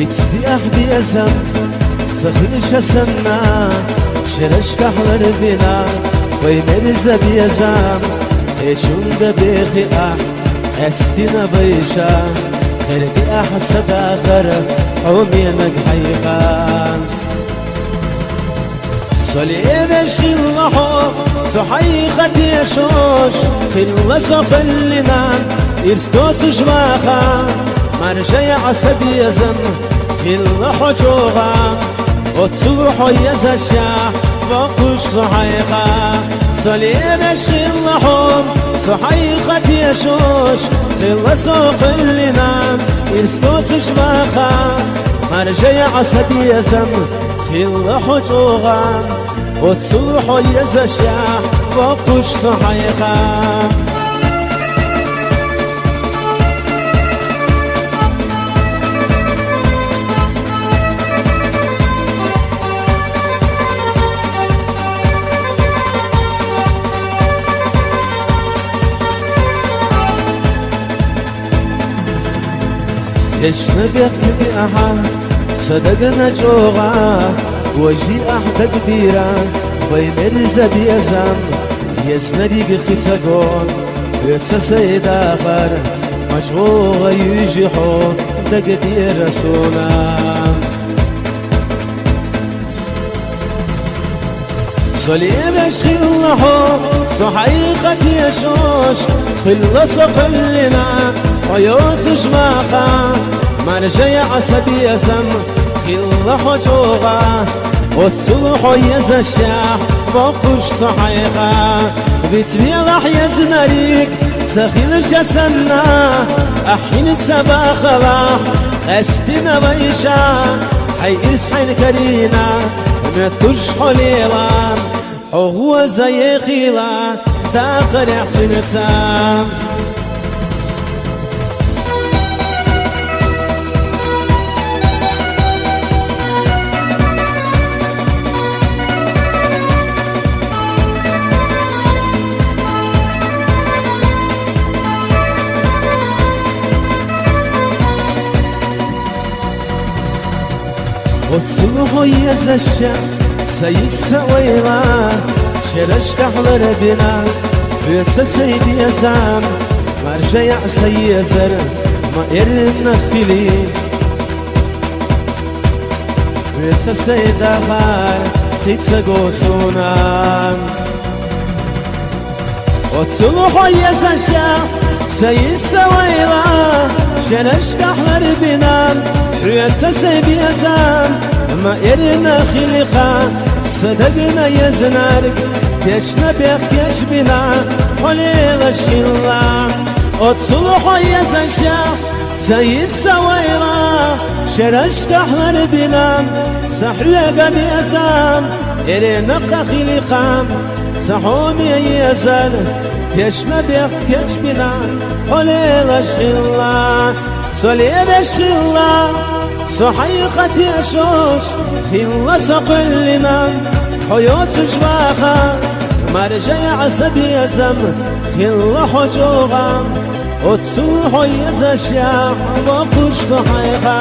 بتسبيح بيزم سخنش سنا شرش كحلر بنا ويمرز بيزم ايشون ده بيخي استنا بيشا خيرك احسب اخر عمينك حيقان صلي بشي الله صحيخة يشوش خلوة صخلنا يرسكوس جماخا مرجع عصب يزم خلوة حجوغا وتصوح يزشا وقوش صحيخة صلي بشي الله صحيخة يشوش خلوة صخلنا يرسكوس جماخا مرجع عصب يزم خلوة حجوغا وتصوح يزشا وقوش صحيخة يشنا بيخبي أحد صدقنا جوغا وجي أحد كبيرا ويمرز بيزم يزنريق ختاقون يتسا سيد آخر مجغوغ يجيحو دقدير رسولا صلي بشخي الله صحيقة يشوش خلص خلنا ويوت جماقا مرجع عصبي يزم خل حجوغا وتصلح يزشا وقوش صحيقا بتبيضح يزنريك سخيل جسنا أحين تسبا خلاح أستنا بيشا حي إسحين كرينا متوش حليلا حغوة زي خيلا تاخر يحسن تام وتصلح يزشا سيسا ويلا شرش كحلر بنا بيتسا سيد يزام مرجع سيزر ما إرنا خلي بيتسا سيد آخر تيتسا قوسونا وتصلح يزشا سيسا ويلا شرش كحلر بنا بيتسا سيد يزام ما إرنا خلقا صدقنا يزنارك كشنا بيك كش بنا حليل شلا وتصلح يزنشا سيسا ويلا شرش كحلر بنا سحريق بيزام إرنا خلقا سحومي يزن كشنا بيك كش بنا حليل شلا صلي بشلا صحيقة يشوش خلة سقلنا حيوت جواخا مرجع عصب يزم خلة حجوغا وتصوح يزشا وقوش صحيقا